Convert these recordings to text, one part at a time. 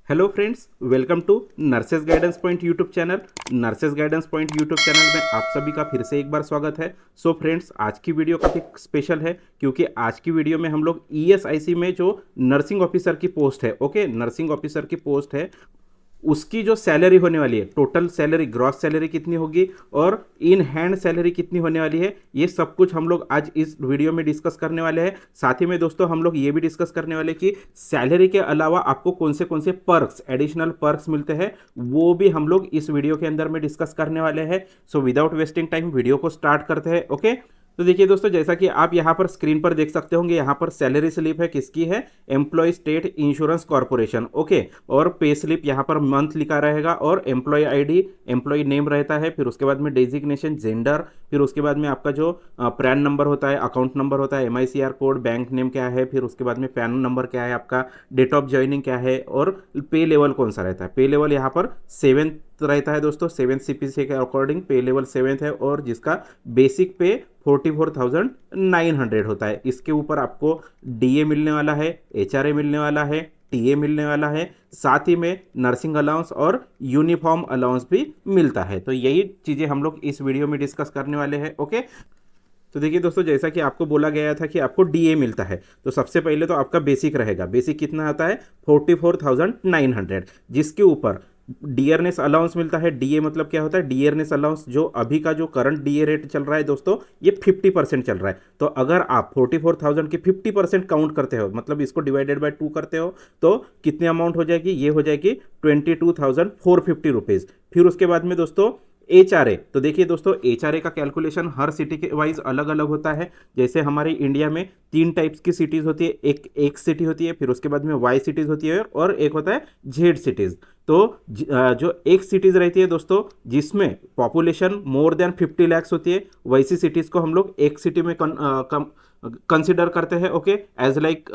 Hello friends, welcome to nurses guidance point YouTube channel. Nurses guidance point YouTube channel में आप सभी का फिर से एक बार स्वागत है। सो फ्रेंड्स, आज की वीडियो काफ़ी स्पेशल है क्योंकि आज की वीडियो में हम लोग ईएसआईसी में जो नर्सिंग ऑफिसर की पोस्ट है, नर्सिंग ऑफिसर की पोस्ट है, उसकी जो सैलरी होने वाली है, टोटल सैलरी, ग्रॉस सैलरी कितनी होगी और इन हैंड सैलरी कितनी होने वाली है, ये सब कुछ हम लोग आज इस वीडियो में डिस्कस करने वाले हैं। साथ ही में दोस्तों हम लोग ये भी डिस्कस करने वाले कि सैलरी के अलावा आपको कौन से पर्क्स, एडिशनल पर्क्स मिलते हैं, वो भी हम लोग इस वीडियो के अंदर में डिस्कस करने वाले हैं। So without wasting time video को स्टार्ट करते हैं। ओके, तो देखिए दोस्तों, जैसा कि आप यहाँ पर स्क्रीन पर देख सकते होंगे, यहाँ पर सैलरी स्लिप है, किसकी है? Employ state insurance corporation. Okay, और पे स्लिप यहाँ पर मंथ लिखा रहेगा और एम्प्लॉय आईडी, एम्प्लॉय नेम रहता है, फिर उसके बाद में डेजिग्नेशन, जेंडर, फिर उसके बाद में आपका जो पैन नंबर होता है, अकाउंट नंबर होता है, एमआईसीआर कोड, बैंक नेम क्या है, फिर उसके बाद में पैन नंबर क्या है आपका, डेट ऑफ ज्वाइनिंग क्या है और पे लेवल कौन सा रहता है। पे लेवल यहाँ पर 7th रहता है दोस्तों, 7th सीपीसी के अकॉर्डिंग पे लेवल 7th है और जिसका बेसिक पे 44,900 होता है। इसके ऊपर आपको डीए मिलने वाला है, एचआरए मिलने वाला है, टीए मिलने वाला है, साथ ही में नर्सिंग अलाउंस और यूनिफॉर्म अलाउंस भी मिलता है। तो यही चीज़ें हम लोग इस वीडियो में डिस्कस करने वाले हैं। ओके, तो देखिए दोस्तों, जैसा कि आपको बोला गया था कि आपको डीए मिलता है, तो सबसे पहले तो आपका बेसिक रहेगा। बेसिक कितना आता है? 44,900, जिसके ऊपर डियरनेस अलाउंस मिलता है। डीए मतलब क्या होता है? डियरनेस अलाउंस, जो अभी का जो करंट डीए रेट चल रहा है दोस्तों, ये 50% चल रहा है। तो अगर आप 44,000 की 50% काउंट करते हो, मतलब इसको डिवाइडेड बाय 2 करते हो, तो कितनी अमाउंट हो जाएगी? ये हो जाएगी 22,450 रुपीज़। फिर उसके बाद में दोस्तों एचआरए, तो देखिए दोस्तों, एचआरए का कैलकुलेशन हर सिटी के वाइज अलग अलग होता है। जैसे हमारे इंडिया में 3 टाइप्स की सिटीज़ होती है। एक सिटी होती है, फिर उसके बाद में वाई सिटीज़ होती है और एक होता है जेड सिटीज़। तो जो एक सिटीज़ रहती है दोस्तों, जिसमें पॉपुलेशन मोर देन 50 लाख होती है, वैसी सिटीज़ को हम लोग एक सिटी में कंसिडर करते हैं। ओके, एज लाइक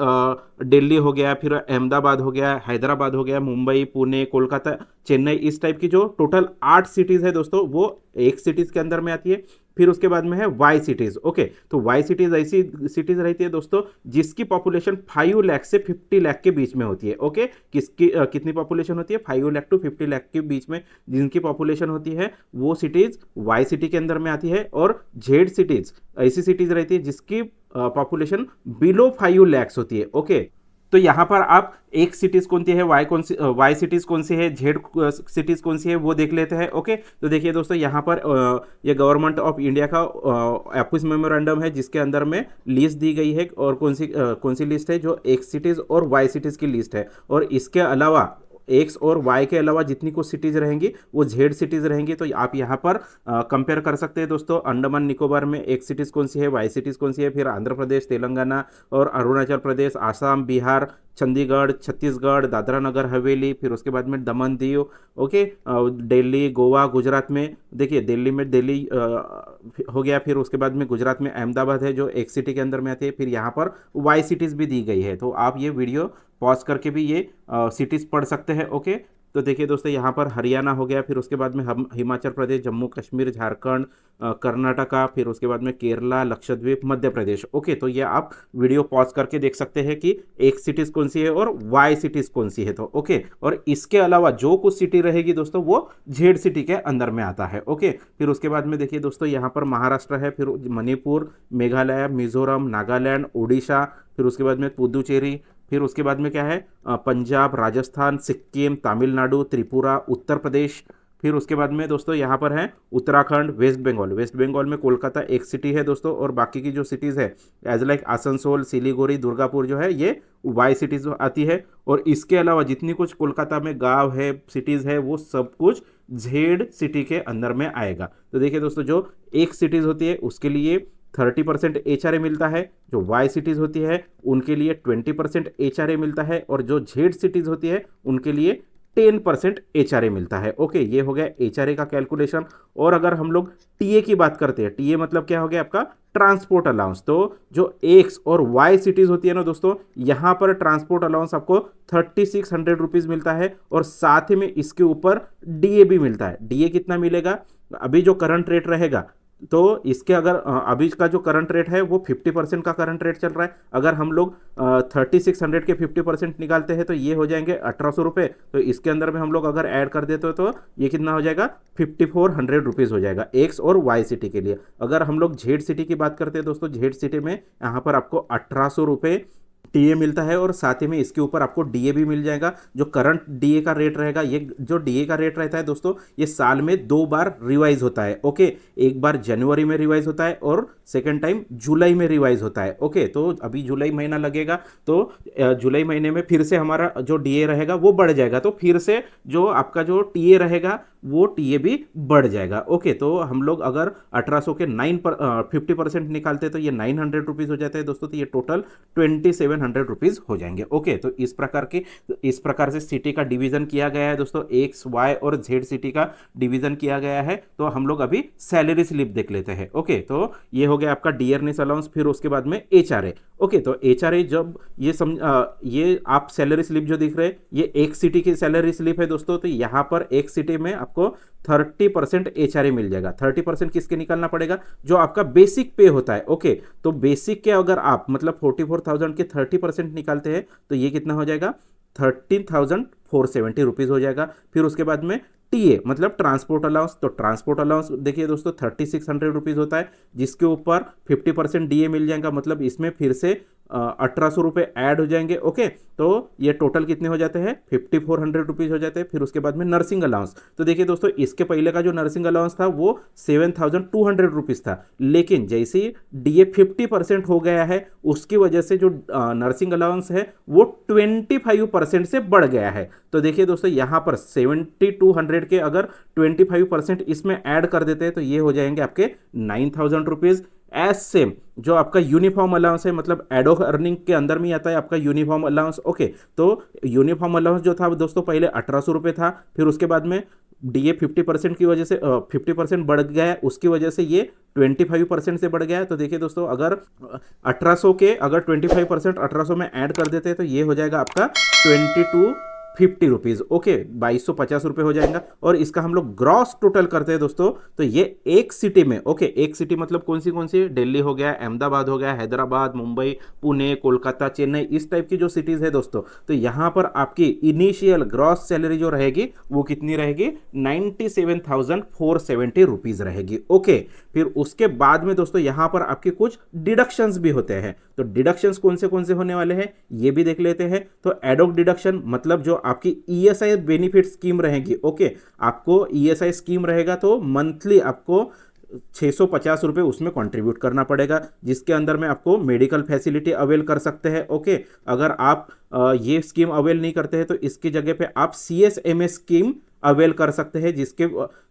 दिल्ली हो गया, फिर अहमदाबाद हो गया, हैदराबाद हो गया, मुंबई, पुणे, कोलकाता, चेन्नई, इस टाइप की जो टोटल 8 सिटीज़ है दोस्तों, वो एक सिटीज़ के अंदर में आती है। फिर उसके बाद में है वाई सिटीज़। ओके, तो वाई सिटीज़ ऐसी सिटीज़ रहती है दोस्तों जिसकी पॉपुलेशन 5 लाख से 50 लाख के बीच में होती है। ओके, कितनी पॉपुलेशन होती है? 5 लाख टू 50 लाख के बीच में जिनकी पॉपुलेशन होती है, वो सिटीज़ वाई सिटी के अंदर में आती है। और जेड सिटीज़ ऐसी सिटीज़ रहती है जिसकी पॉपुलेशन बिलो 5 लाख होती है। ओके, तो यहाँ पर आप एक सिटीज़ कौन सी है, वाई सिटीज़ कौन सी है, जेड सिटीज़ कौन सी है, वो देख लेते हैं। ओके, तो देखिए दोस्तों, यहाँ पर ये गवर्नमेंट ऑफ इंडिया का ऑफिस मेमोरेंडम है जिसके अंदर में लिस्ट दी गई है। और कौन सी लिस्ट है? जो एक सिटीज़ और वाई सिटीज़ की लिस्ट है। और इसके अलावा एक्स और वाई के अलावा जितनी कुछ सिटीज़ रहेंगी वो जेड सिटीज़ रहेंगी। तो आप यहाँ पर कंपेयर कर सकते हैं दोस्तों। अंडमान निकोबार में एक सिटीज़ कौन सी है, वाई सिटीज़ कौन सी है, फिर आंध्र प्रदेश, तेलंगाना और अरुणाचल प्रदेश, आसाम, बिहार, चंडीगढ़, छत्तीसगढ़, दादरा नगर हवेली, फिर उसके बाद में दमन दीव, ओके, दिल्ली, गोवा, गुजरात में देखिए दिल्ली में दिल्ली हो गया, फिर उसके बाद में गुजरात में अहमदाबाद है जो एक सिटी के अंदर में आती है। फिर यहाँ पर वाई सिटीज़ भी दी गई है। तो आप ये वीडियो पॉज करके भी ये सिटीज़ पढ़ सकते हैं। ओके, तो देखिए दोस्तों, यहाँ पर हरियाणा हो गया, फिर उसके बाद में हम हिमाचल प्रदेश, जम्मू कश्मीर, झारखंड, कर्नाटका, फिर उसके बाद में केरला, लक्षद्वीप, मध्य प्रदेश। ओके, तो ये आप वीडियो पॉज करके देख सकते हैं कि एक सिटीज़ कौन सी है और वाई सिटीज़ कौन सी है। तो ओके, और इसके अलावा जो कुछ सिटी रहेगी दोस्तों, वो जेड सिटी के अंदर में आता है। ओके, फिर उसके बाद में देखिए दोस्तों, यहाँ पर महाराष्ट्र है, फिर मणिपुर, मेघालय, मिजोरम, नागालैंड, उड़ीसा, फिर उसके बाद में पुदुचेरी, फिर उसके बाद में क्या है? पंजाब, राजस्थान, सिक्किम, तमिलनाडु, त्रिपुरा, उत्तर प्रदेश, फिर उसके बाद में दोस्तों यहाँ पर है उत्तराखंड, वेस्ट बंगाल। वेस्ट बंगाल में कोलकाता एक सिटी है दोस्तों, और बाकी की जो सिटीज़ है एज लाइक आसनसोल, सिलीगुड़ी, दुर्गापुर जो है, ये वाई सिटीज़ आती है। और इसके अलावा जितनी कुछ कोलकाता में गांव है, सिटीज़ है, वो सब कुछ जेड सिटी के अंदर में आएगा। तो देखिए दोस्तों, जो एक सिटीज़ होती है उसके लिए 30% एचआरए मिलता है, जो वाई सिटीज़ होती है उनके लिए 20% एचआरए मिलता है, और जो जेड सिटीज़ होती है उनके लिए 10% एचआरए मिलता है। ओके, ये हो गया एचआरए का कैलकुलेशन। और अगर हम लोग टीए की बात करते हैं, टीए मतलब क्या हो गया आपका? Transport allowance. तो जो एक्स और वाई सिटीज़ होती है ना दोस्तों, यहाँ पर ट्रांसपोर्ट अलाउंस आपको 3600 रुपीज़ मिलता है, और साथ ही में इसके ऊपर डीए भी मिलता है। डीए कितना मिलेगा? अभी जो करंट रेट रहेगा तो इसके अगर अभी का जो करंट रेट है वो 50% का करंट रेट चल रहा है। अगर हम लोग 3600 के 50% निकालते हैं तो ये हो जाएंगे 1800 रुपये। तो इसके अंदर में हम लोग अगर ऐड कर देते तो ये कितना हो जाएगा, 5400 रुपीज़ हो जाएगा एक्स और वाई सिटी के लिए। अगर हम लोग जेड सिटी की बात करते हैं दोस्तों, जेड सिटी में यहाँ पर आपको 1800 रुपये टीए मिलता है और साथ ही में इसके ऊपर आपको डीए भी मिल जाएगा। जो करंट डीए का रेट रहेगा, ये जो डीए का रेट रहता है दोस्तों, ये साल में 2 बार रिवाइज होता है। ओके, एक बार जनवरी में रिवाइज होता है और सेकेंड टाइम जुलाई में रिवाइज होता है। ओके, तो अभी जुलाई महीना लगेगा तो जुलाई महीने में फिर से हमारा जो डीए रहेगा वो बढ़ जाएगा, तो फिर से जो आपका जो टीए रहेगा वो टीए भी बढ़ जाएगा। ओके, तो हम लोग अगर 1800 के 50% निकालते तो ये 900 रुपीज़ हो जाते हैं दोस्तों। तो ये टोटल 2700 रुपीज़ हो जाएंगे। ओके, तो इस प्रकार से सिटी का डिवीजन किया गया है दोस्तों, एक्स वाई और जेड सिटी का डिवीजन किया गया है। तो हम लोग अभी सैलरी स्लिप देख लेते हैं। ओके, तो ये हो गया आपका डियरनेस अलाउंस, फिर उसके बाद में एचआरए। ओके, तो एचआरए जब ये आप सैलरी स्लिप जो दिख रहे हैं ये एक सिटी की सैलरी स्लिप है दोस्तों। तो यहाँ पर एक सिटी में आपको 30% एचआरए मिल जाएगा। 30% किसके निकालना पड़ेगा, जो आपका बेसिक पे होता है। ओके, तो बेसिक के अगर आप मतलब 44,000 के 30% निकालते हैं तो ये कितना हो जाएगा, 13,470 रुपीज़ हो जाएगा। फिर उसके बाद में टीए मतलब ट्रांसपोर्ट अलाउंस, तो ट्रांसपोर्ट अलाउंस देखिए दोस्तों 3600 रुपीज़ होता है, जिसके ऊपर 50% डीए मिल जाएगा। मतलब इसमें फिर से 1800 रुपये ऐड हो जाएंगे। ओके, तो ये टोटल कितने हो जाते हैं, 5400 रुपीज़ हो जाते हैं। फिर उसके बाद में नर्सिंग अलाउंस, तो देखिए दोस्तों इसके पहले का जो नर्सिंग अलाउंस था वो 7200 रुपीज़ था, लेकिन जैसे ही डीए 50% हो गया है उसकी वजह से जो नर्सिंग अलाउंस है वो 25% से बढ़ गया है। तो देखिए दोस्तों यहाँ पर 7200 के अगर 25% इसमें ऐड कर देते हैं तो ये हो जाएंगे आपके 9000 रुपीज़। एज सेम जो आपका यूनिफॉर्म अलाउंस है, मतलब एडोक अर्निंग के अंदर में आता है आपका यूनिफॉर्म अलाउंस। ओके, तो यूनिफॉर्म अलाउंस जो था दोस्तों पहले 1800 रुपये था, फिर उसके बाद में डीए 50% की वजह से 50% बढ़ गया है, उसकी वजह से ये 25% से बढ़ गया है। तो देखिए दोस्तों अगर 1800 के अगर 25% 1800 में ऐड कर देते हैं तो ये हो जाएगा आपका 2250 रुपीज़। ओके, 2250 रुपये हो जाएगा। और इसका हम लोग ग्रॉस टोटल करते हैं दोस्तों तो ये एक सिटी में, ओके एक सिटी मतलब कौन सी, दिल्ली हो गया, अहमदाबाद हो गया, हैदराबाद, मुंबई, पुणे, कोलकाता, चेन्नई, इस टाइप की जो सिटीज़ है दोस्तों, तो यहाँ पर आपकी इनिशियल ग्रॉस सैलरी जो रहेगी वो कितनी रहेगी, 97,470 रुपीज़ रहेगी। ओके, फिर उसके बाद में दोस्तों यहाँ पर आपके कुछ डिडक्शंस भी होते हैं। तो डिडक्शंस कौन से होने वाले हैं ये भी देख लेते हैं। तो एडोक डिडक्शन मतलब जो आपकी ईएसआई बेनिफिट स्कीम रहेगी। ओके, आपको ईएसआई स्कीम रहेगा तो मंथली आपको 650 रुपये उसमें कंट्रीब्यूट करना पड़ेगा, जिसके अंदर में आपको मेडिकल फैसिलिटी अवेल कर सकते हैं। ओके, अगर आप ये स्कीम अवेल नहीं करते हैं तो इसकी जगह पे आप सीएसएमएस स्कीम अवेल कर सकते हैं,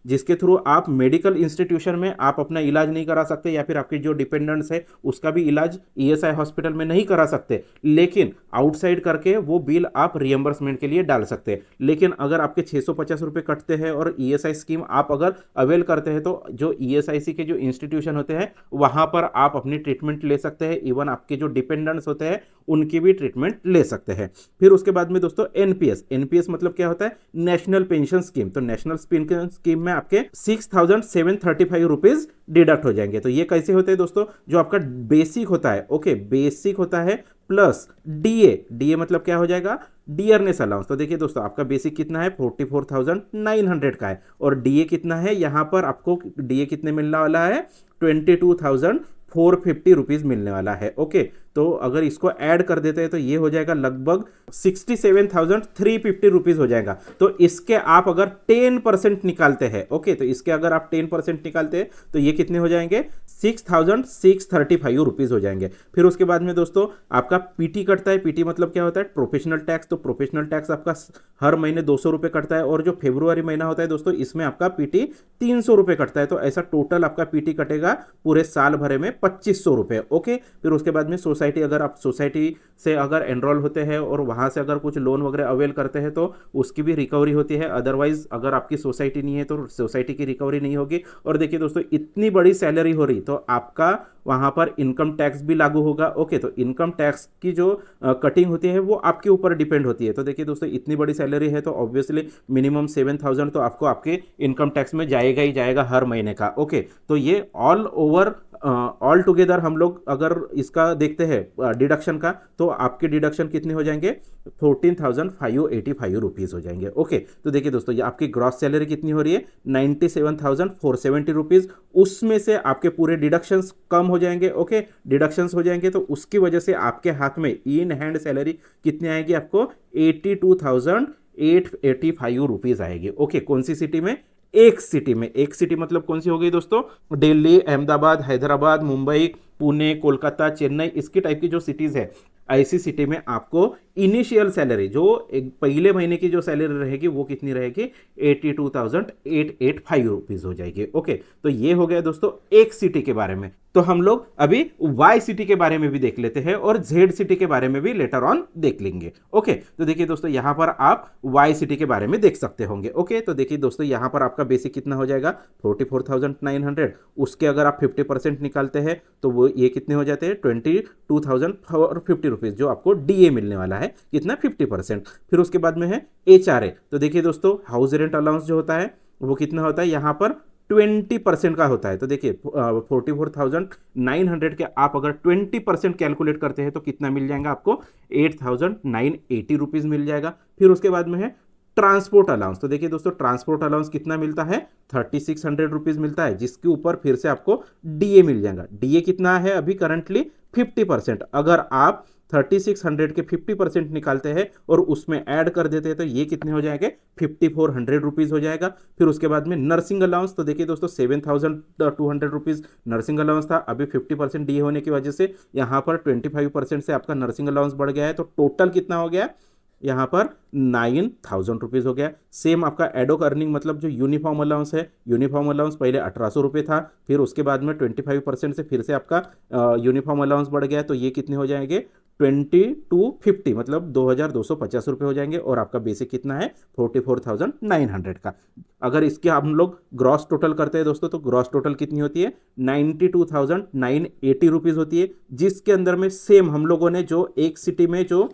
जिसके थ्रू आप मेडिकल इंस्टीट्यूशन में आप अपना इलाज नहीं करा सकते, या फिर आपके जो डिपेंडेंट्स है उसका भी इलाज ईएसआई हॉस्पिटल में नहीं करा सकते, लेकिन आउटसाइड करके वो बिल आप रियम्बर्समेंट के लिए डाल सकते हैं। लेकिन अगर आपके 650 रुपये कटते हैं और ईएसआई स्कीम आप अगर अवेल करते हैं तो जो ईएसआईसी के जो इंस्टीट्यूशन होते हैं वहाँ पर आप अपनी ट्रीटमेंट ले सकते हैं। इवन आपके जो डिपेंडेंट्स होते हैं उनकी भी ट्रीटमेंट ले सकते हैं। फिर उसके बाद में दोस्तों एनपीएस मतलब क्या होता है, नेशनल पेंशन स्कीम। तो नेशनल पेंशन स्कीम में आपके 6,735 रुपीज डिडक्ट हो जाएंगे। तो ये कैसे होते हैं दोस्तों, जो आपका बेसिक होता है, ओके बेसिक होता है प्लस डीए मतलब क्या हो जाएगा, डियरनेस अलाउंस। तो देखिए दोस्तों आपका बेसिक कितना है 44,900 का है, और डीए कितना है, यहाँ पर आपको डीए कितने मिलने वाला है 22,450 रुपीज़ मिलने वाला है। ओके, तो अगर इसको ऐड कर देते हैं तो ये हो जाएगा लगभग 67,350 रुपीज़ हो जाएगा। तो इसके आप अगर 10% निकालते हैं, ओके तो इसके अगर आप 10% निकालते हैं तो ये कितने हो जाएंगे 6,635 रुपीज़ हो जाएंगे। फिर उसके बाद में दोस्तों आपका पीटी कटता है। पीटी मतलब क्या होता है, प्रोफेशनल टैक्स। तो प्रोफेशनल टैक्स आपका हर महीने 200 रुपये कटता है, और जो फरवरी महीना होता है दोस्तों इसमें आपका पीटी 300 रुपये कटता है। तो ऐसा टोटल आपका पीटी कटेगा पूरे साल भरे में 2500 रुपये। ओके, फिर उसके बाद में सोशल सोसाइटी, अगर आप सोसाइटी से अगर एनरोल होते हैं और वहाँ से अगर कुछ लोन वगैरह अवेल करते हैं तो उसकी भी रिकवरी होती है। अदरवाइज अगर आपकी सोसाइटी नहीं है तो सोसाइटी की रिकवरी नहीं होगी। और देखिए दोस्तों, इतनी बड़ी सैलरी हो रही तो आपका वहाँ पर इनकम टैक्स भी लागू होगा। ओके, तो इनकम टैक्स की जो कटिंग होती है वो आपके ऊपर डिपेंड होती है। तो देखिए दोस्तों, इतनी बड़ी सैलरी है तो ऑब्वियसली मिनिमम 7,000 तो आपको आपके इनकम टैक्स में जाएगा ही जाएगा हर महीने का। ओके, तो ये ऑल ओवर ऑल टुगेदर हम लोग अगर इसका देखते हैं डिडक्शन का, तो आपके डिडक्शन कितने हो जाएंगे, 14,585 रुपीज़ हो जाएंगे। ओके, तो देखिए दोस्तों, ये आपकी ग्रॉस सैलरी कितनी हो रही है, 97,470 रुपीज़। उसमें से आपके पूरे डिडक्शंस कम हो जाएंगे। ओके, डिडक्शंस हो जाएंगे तो उसकी वजह से आपके हाथ में इन हैंड सैलरी कितनी आएगी, आपको 82,885 रुपीज़ आएगी। ओके, कौन सी सिटी में, एक सिटी में। एक सिटी मतलब कौन सी हो गई दोस्तों, दिल्ली, अहमदाबाद, हैदराबाद, मुंबई, पुणे, कोलकाता, चेन्नई, इसकी टाइप की जो सिटीज़ है, ऐसी सिटी में आपको इनिशियल सैलरी जो एक पहले महीने की जो सैलरी रहेगी वो कितनी रहेगी, 82,885 रुपीज़ हो जाएगी। ओके, तो ये हो गया दोस्तों एक सिटी के बारे में। तो हम लोग अभी वाई सिटी के बारे में भी देख लेते हैं और जेड सिटी के बारे में भी लेटर ऑन देख लेंगे। ओके, तो देखिए दोस्तों, यहाँ पर आप वाई सिटी के बारे में देख सकते होंगे। ओके, तो देखिए दोस्तों, यहाँ पर आपका बेसिक कितना हो जाएगा, 44,900। उसके अगर आप 50% निकालते हैं तो वो ये कितने हो जाते हैं, 22,450 रुपीज़, जो आपको डीए मिलने वाला है। कितना, 50%। फिर उसके बाद में है एचआरए। तो देखिए दोस्तों, हाउस रेंट अलाउंस जो होता है वो कितना होता है, यहाँ पर 20% का होता है। तो देखिए 44,900 के आप अगर 20% कैलकुलेट करते हैं तो कितना मिल जाएगा आपको, 8,980 रुपीज़ मिल जाएगा। फिर उसके बाद में है ट्रांसपोर्ट अलाउंस। तो देखिए दोस्तों, ट्रांसपोर्ट अलाउंस कितना मिलता है, 3,600 रुपीज़ मिलता है, जिसके ऊपर फिर से आपको डीए मिल जाएगा। डीए कितना है अभी करंटली, 50%। अगर आप 3,600 के 50% निकालते हैं और उसमें ऐड कर देते हैं तो ये कितने हो जाएंगे, 5,400 रुपीज़ हो जाएगा। फिर उसके बाद में नर्सिंग अलाउंस। तो देखिए दोस्तों, 7,200 रुपीज़ नर्सिंग अलाउंस था, अभी 50% डीए होने की वजह से यहाँ पर 25% से आपका नर्सिंग अलाउंस बढ़ गया है। तो टोटल कितना हो गया, यहाँ पर 9,000 रुपीज़ हो गया। सेम आपका एडोक अर्निंग मतलब जो यूनिफॉर्म अलाउंस है, यूनिफॉर्म अलाउंस पहले 1,800 रुपये था, फिर उसके बाद में 25% से फिर से आपका यूनिफॉर्म अलाउंस बढ़ गया, तो ये कितने हो जाएंगे, 2250 मतलब 2,250 रुपये हो जाएंगे। और आपका बेसिक कितना है, 44,900 का। अगर इसके हम लोग ग्रॉस टोटल करते हैं दोस्तों, तो ग्रॉस टोटल कितनी होती है, 92,980 रुपीज़ होती है, जिसके अंदर में सेम हम लोगों ने जो एक सिटी में जो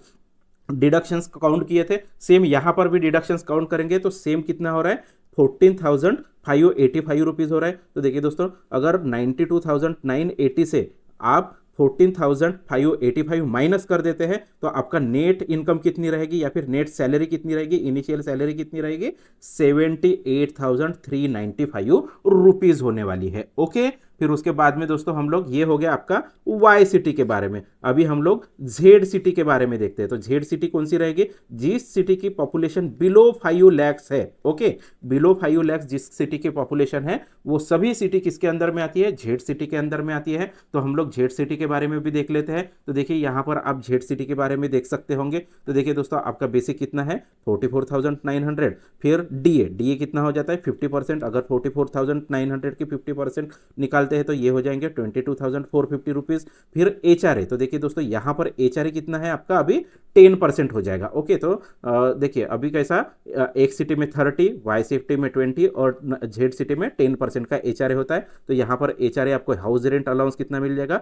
डिडक्शंस काउंट किए थे, सेम यहाँ पर भी डिडक्शंस काउंट करेंगे तो सेम कितना हो रहा है, 14,585 रुपीज़ हो रहा है। तो देखिए दोस्तों, अगर 92,980 से आप 14,585 माइनस कर देते हैं तो आपका नेट इनकम कितनी रहेगी, या फिर नेट सैलरी कितनी रहेगी, इनिशियल सैलरी कितनी रहेगी, 78,395 रुपीज़ होने वाली है। ओके, फिर उसके बाद में दोस्तों हम लोग, ये हो गया आपका वाई सिटी के बारे में। अभी हम लोग जेड सिटी के बारे में देखते हैं। तो जेड सिटी कौन सी रहेगी, जिस सिटी की पॉपुलेशन बिलो 5 lakhs है। ओके, बिलो 5 lakhs जिस सिटी की पॉपुलेशन है वो सभी सिटी किसके अंदर में आती है, जेड सिटी के अंदर में आती है। तो हम लोग जेड सिटी के बारे में भी देख लेते हैं। तो देखिए यहाँ पर आप जेड सिटी के बारे में देख सकते होंगे। तो देखिए दोस्तों, आपका बेसिक कितना है, 44,900। फिर डीए कितना हो जाता है, 50%। अगर 44,900 की 50% निकालते हैं तो ये हो जाएंगे 22,450 रुपीज़। फिर एचआरए। तो देखिए दोस्तों, यहाँ पर एचआरए कितना है आपका, अभी 10% हो जाएगा। ओके, तो देखिए अभी कैसा, एक सिटी में 30, वाई सिटी में 20 और जेड सिटी में 10% का एचआरए होता है। तो यहाँ पर एचआरए आपको हाउस रेंट अलाउंस कितना मिल जाएगा,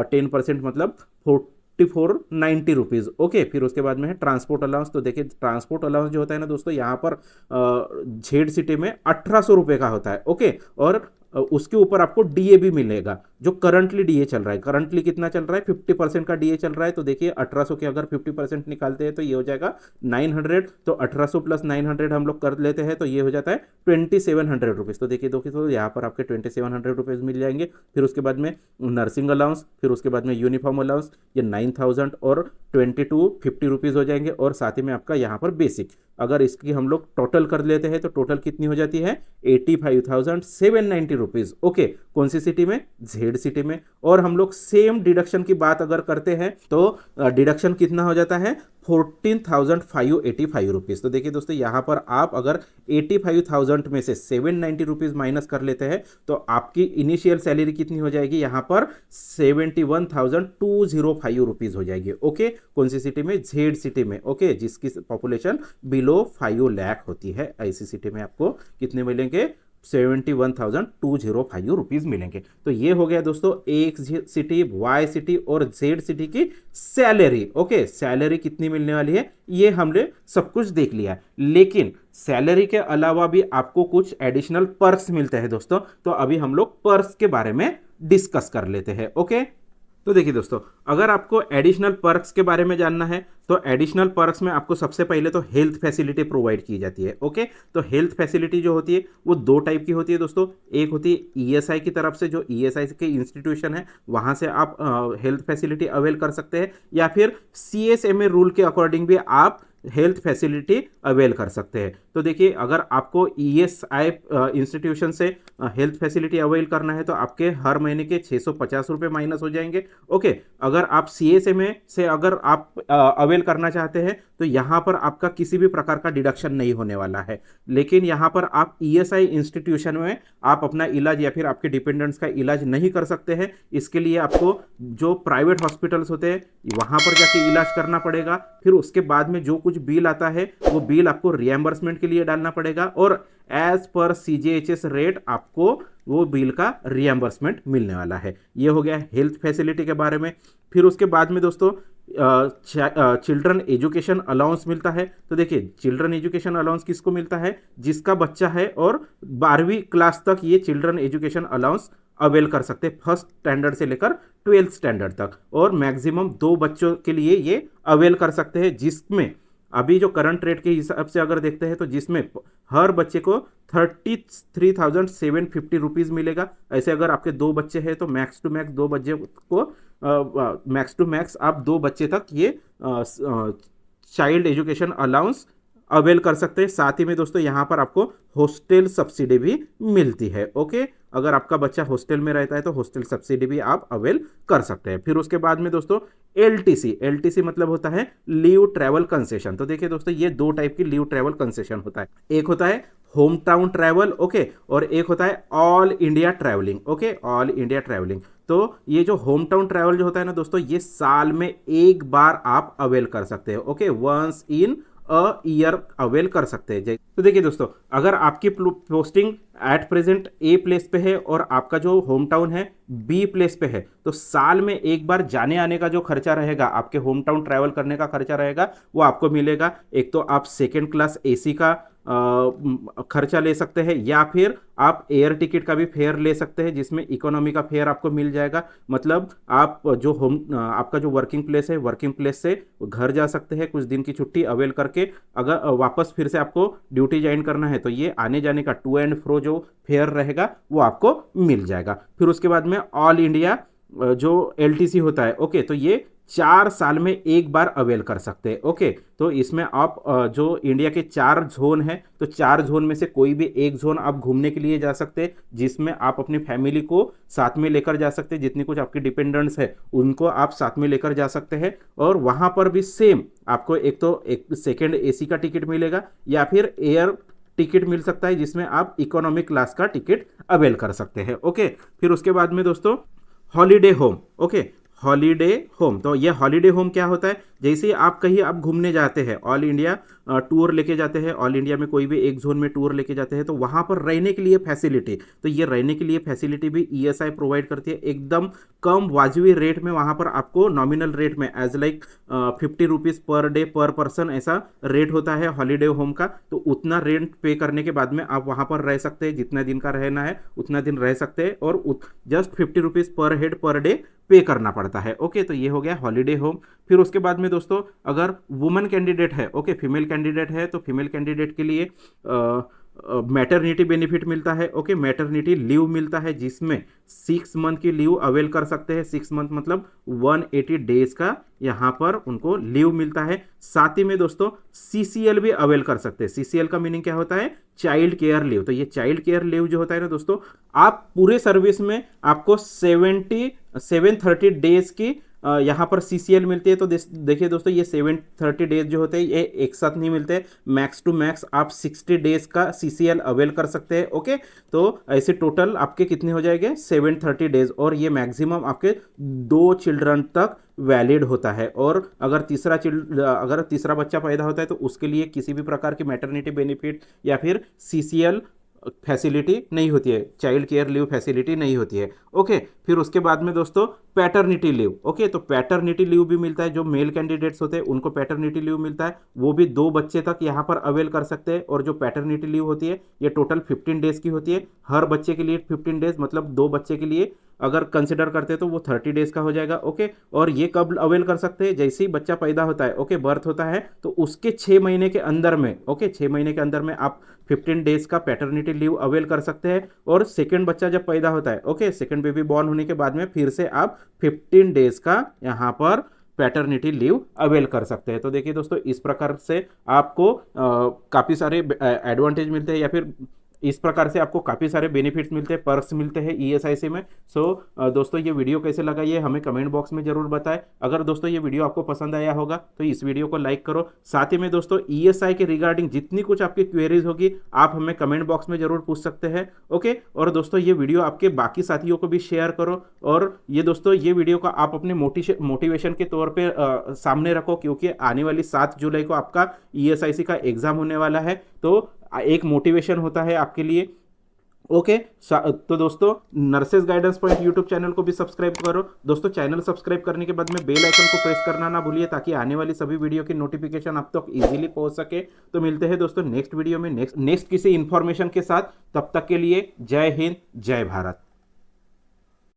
10% मतलब 4,490 रुपीज़। ओके, फिर उसके बाद में है ट्रांसपोर्ट अलाउंस। तो देखिए ट्रांसपोर्ट अलाउंस जो होता है ना दोस्तों, यहाँ पर जेड सिटी में 1,800 रुपये का होता है। ओके, और उसके ऊपर आपको डीए भी मिलेगा, जो करंटली डीए चल रहा है। करंटली कितना चल रहा है, 50% का डीए चल रहा है। तो देखिए 1,800 के अगर 50% निकालते हैं तो ये हो जाएगा 900। तो 1,800 प्लस 900 हम लोग कर लेते हैं तो ये हो जाता है 2,700 रुपीज़। तो देखिए तो यहाँ पर आपके 2,700 रुपीज़ मिल जाएंगे। फिर उसके बाद में नर्सिंग अलाउंस, फिर उसके बाद में यूनिफॉर्म अलाउंस, ये 9,000 और 2,250 रुपीज़ हो जाएंगे। और साथ ही में आपका यहाँ पर बेसिक, अगर इसकी हम लोग टोटल कर लेते हैं तो टोटल कितनी हो जाती है, 85,790 रुपीज़। ओके, कौन सी सिटी में, जेड सिटी में। और हम लोग सेम डिडक्शन की बात अगर करते हैं तो डिडक्शन कितना हो जाता है, 14,585 रुपीज़। तो देखिए दोस्तों, यहाँ पर आप अगर 85,000 में से 790 रुपीज़ माइनस कर लेते हैं तो आपकी इनिशियल सैलरी कितनी हो जाएगी, यहाँ पर 71,205 रुपीज़ हो जाएगी। ओके, कौन सी सिटी में, झेड सिटी में। ओके, जिसकी पॉपुलेशन बिलो 5 लाख होती है, ऐसी सिटी में आपको कितने मिलेंगे, 71,205 रुपीज़ मिलेंगे। तो ये हो गया दोस्तों एक सिटी, वाई सिटी और जेड सिटी की सैलरी। ओके, सैलरी कितनी मिलने वाली है ये हमने सब कुछ देख लिया है, लेकिन सैलरी के अलावा भी आपको कुछ एडिशनल पर्क्स मिलते हैं दोस्तों। तो अभी हम लोग पर्क्स के बारे में डिस्कस कर लेते हैं। ओके, तो देखिए दोस्तों, अगर आपको एडिशनल पर्क्स के बारे में जानना है तो एडिशनल पर्क्स में आपको सबसे पहले तो हेल्थ फैसिलिटी प्रोवाइड की जाती है। ओके, तो हेल्थ फैसिलिटी जो होती है वो दो टाइप की होती है दोस्तों। एक होती है ईएसआई की तरफ से, जो ईएसआई के इंस्टीट्यूशन है वहाँ से आप हेल्थ फैसिलिटी अवेल कर सकते हैं, या फिर सीएसएमए रूल के अकॉर्डिंग भी आप हेल्थ फैसिलिटी अवेल कर सकते हैं। तो देखिए, अगर आपको ईएसआई इंस्टीट्यूशन से हेल्थ फैसिलिटी अवेल करना है तो आपके हर महीने के 650 रुपये माइनस हो जाएंगे। ओके, अगर आप सीएसएमए से अगर आप अवेल करना चाहते हैं तो यहाँ पर आपका किसी भी प्रकार का डिडक्शन नहीं होने वाला है, लेकिन यहाँ पर आप ईएसआई इंस्टीट्यूशन में आप अपना इलाज या फिर आपके डिपेंडेंट्स का इलाज नहीं कर सकते हैं। इसके लिए आपको जो प्राइवेट हॉस्पिटल्स होते हैं वहाँ पर जाके इलाज करना पड़ेगा। फिर उसके बाद में जो कुछ बिल आता है वो बिल आपको रिएम्बर्समेंट के लिए डालना पड़ेगा, और एज पर सीजीएचएस रेट आपको वो बिल का रिएम्बर्समेंट मिलने वाला है। ये हो गया हेल्थ फैसिलिटी के बारे में। फिर उसके बाद में दोस्तों चिल्ड्रन एजुकेशन अलाउंस मिलता है। तो देखिए, चिल्ड्रन एजुकेशन अलाउंस किसको मिलता है, जिसका बच्चा है और 12वीं क्लास तक ये चिल्ड्रन एजुकेशन अलाउंस अवेल कर सकते हैं, फर्स्ट स्टैंडर्ड से लेकर 12th स्टैंडर्ड तक, और मैक्सिमम 2 बच्चों के लिए ये अवेल कर सकते हैं, जिसमें अभी जो करंट रेट के हिसाब से अगर देखते हैं तो जिसमें हर बच्चे को 33,750 रुपीज़ मिलेगा। ऐसे अगर आपके 2 बच्चे हैं तो मैक्स टू मैक्स 2 बच्चे को मैक्स टू मैक्स आप 2 बच्चे तक ये चाइल्ड एजुकेशन अलाउंस अवेल कर सकते हैं। साथ ही में दोस्तों यहाँ पर आपको हॉस्टल सब्सिडी भी मिलती है। ओके, अगर आपका बच्चा हॉस्टल में रहता है तो हॉस्टल सब्सिडी भी आप अवेल कर सकते हैं। फिर उसके बाद में दोस्तों एलटीसी मतलब होता है लीव ट्रैवल कंसेशन। तो देखिए दोस्तों, ये 2 टाइप की लीव ट्रैवल कंसेशन होता है। एक होता है होम टाउन ट्रैवल, ओके, और एक होता है all India travelling. Okay, all India travelling. तो ये जो होम टाउन ट्रैवल जो होता है ना दोस्तों, ये साल में एक बार आप अवेल कर सकते हैं। Okay, once in year avail कर सकते हैं। तो देखिए दोस्तों, अगर आपकी posting at present A place पे है और आपका जो होम टाउन है बी प्लेस पे है, तो साल में एक बार जाने आने का जो खर्चा रहेगा, आपके होम टाउन ट्रैवल करने का खर्चा रहेगा, वो आपको मिलेगा। एक तो आप सेकेंड क्लास एसी का खर्चा ले सकते हैं, या फिर आप एयर टिकट का भी फेयर ले सकते हैं, जिसमें इकोनॉमी का फेयर आपको मिल जाएगा। मतलब आप जो आपका जो वर्किंग प्लेस है, वर्किंग प्लेस से घर जा सकते हैं कुछ दिन की छुट्टी अवेल करके। अगर वापस फिर से आपको ड्यूटी ज्वाइन करना है तो ये आने जाने का टू एंड फ्रो जो फेयर रहेगा वो आपको मिल जाएगा। फिर उसके बाद में ऑल इंडिया जो एलटीसी होता है, ओके, तो ये 4 साल में एक बार अवेल कर सकते हैं। ओके, तो इसमें आप जो इंडिया के 4 जोन हैं, तो 4 जोन में से कोई भी एक जोन आप घूमने के लिए जा सकते हैं, जिसमें आप अपनी फैमिली को साथ में लेकर जा सकते हैं। जितनी कुछ आपकी डिपेंडेंट्स है उनको आप साथ में लेकर जा सकते हैं, और वहाँ पर भी सेम आपको एक सेकेंड एसी का टिकट मिलेगा, या फिर एयर टिकट मिल सकता है, जिसमें आप इकोनॉमिक क्लास का टिकट अवेल कर सकते हैं। ओके, फिर उसके बाद में दोस्तों holiday home. Okay, holiday home, तो ये हॉलीडे होम क्या होता है, जैसे आप कहीं आप घूमने जाते हैं, ऑल इंडिया टूर लेके जाते हैं, ऑल इंडिया में कोई भी एक जोन में टूर लेके जाते हैं, तो वहाँ पर रहने के लिए फैसिलिटी, तो ये रहने के लिए फैसिलिटी भी ईएसआई प्रोवाइड करती है। एकदम कम वाजबी रेट में वहाँ पर आपको नॉमिनल रेट में as like 50 rupees per day per person ऐसा रेट होता है हॉलीडे होम का। तो उतना रेंट पे करने के बाद में आप वहाँ पर रह सकते हैं, जितना दिन का रहना है उतना दिन रह सकते हैं, और जस्ट 50 रुपीज़ पर हेड पर डे पे करना पड़ता है। ओके, तो ये हो गया हॉलीडे होम। फिर उसके बाद में दोस्तों अगर वुमेन कैंडिडेट है, ओके, फीमेल कैंडिडेट है, तो फीमेल कैंडिडेट के लिए मैटरनिटी बेनिफिट मिलता है। ओके, मैटरनिटी लीव मिलता है, जिसमें 6 मंथ की लीव अवेल कर सकते हैं। 6 मंथ मतलब 180 डेज का यहाँ पर उनको लीव मिलता है। साथ ही में दोस्तों सीसीएल भी अवेल कर सकते हैं। सीसीएल का मीनिंग क्या होता है, चाइल्ड केयर लीव। तो ये चाइल्ड केयर लीव जो होता है ना दोस्तों, आप पूरे सर्विस में आपको 730 डेज की यहाँ पर CCL मिलती है। तो देखिए दोस्तों, ये 730 डेज जो होते हैं ये एक साथ नहीं मिलते, मैक्स टू मैक्स आप 60 डेज का CCL अवेल कर सकते हैं। ओके, तो ऐसे टोटल आपके कितने हो जाएंगे 730 डेज, और ये मैक्सिमम आपके 2 चिल्ड्रन तक वैलिड होता है। और अगर तीसरा बच्चा पैदा होता है तो उसके लिए किसी भी प्रकार की मैटरनिटी बेनिफिट या फिर CCL फैसिलिटी नहीं होती है, चाइल्ड केयर लीव फैसिलिटी नहीं होती है। ओके, फिर उसके बाद में दोस्तों पैटर्निटी लीव। ओके, तो पैटर्निटी लीव भी मिलता है, जो मेल कैंडिडेट्स होते हैं उनको पैटर्निटी लीव मिलता है, वो भी 2 बच्चे तक यहाँ पर अवेल कर सकते हैं। और जो पैटर्निटी लीव होती है ये टोटल 15 डेज की होती है, हर बच्चे के लिए 15 डेज, मतलब 2 बच्चे के लिए अगर कंसिडर करते हैं तो वो 30 डेज का हो जाएगा। ओके, और ये कब अवेल कर सकते हैं, जैसे ही बच्चा पैदा होता है, ओके, बर्थ होता है, तो उसके 6 महीने के अंदर में, ओके, 6 महीने के अंदर में आप 15 डेज का पैटर्निटी लीव अवेल कर सकते हैं। और सेकंड बच्चा जब पैदा होता है, ओके, सेकंड बेबी बॉर्न होने के बाद में फिर से आप 15 डेज का यहाँ पर पैटर्निटी लीव अवेल कर सकते हैं। तो देखिए दोस्तों, इस प्रकार से आपको काफ़ी सारे एडवांटेज मिलते हैं, या फिर इस प्रकार से आपको काफ़ी सारे बेनिफिट्स मिलते हैं, पर्क्स मिलते हैं ESIC में। सो दोस्तों, ये वीडियो कैसे लगा ये हमें कमेंट बॉक्स में जरूर बताएं। अगर दोस्तों ये वीडियो आपको पसंद आया होगा तो इस वीडियो को लाइक करो। साथ ही में दोस्तों ESI के रिगार्डिंग जितनी कुछ आपकी क्वेरीज होगी आप हमें कमेंट बॉक्स में जरूर पूछ सकते हैं। ओके, और दोस्तों ये वीडियो आपके बाकी साथियों को भी शेयर करो। और ये दोस्तों, ये वीडियो का आप अपने मोटिवेशन के तौर पर सामने रखो, क्योंकि आने वाली 7 जुलाई को आपका ESIC का एग्जाम होने वाला है, तो एक मोटिवेशन होता है आपके लिए। ओके, तो दोस्तों nurses guidance point YouTube channel को भी सब्सक्राइब करो। दोस्तों चैनल सब्सक्राइब करने के बाद में बेल आइकन को प्रेस करना ना भूलिए, ताकि आने वाली सभी वीडियो की नोटिफिकेशन आप तक इजीली पहुंच सके। तो मिलते हैं दोस्तों नेक्स्ट वीडियो में नेक्स्ट किसी इंफॉर्मेशन के साथ। तब तक के लिए जय हिंद, जय भारत।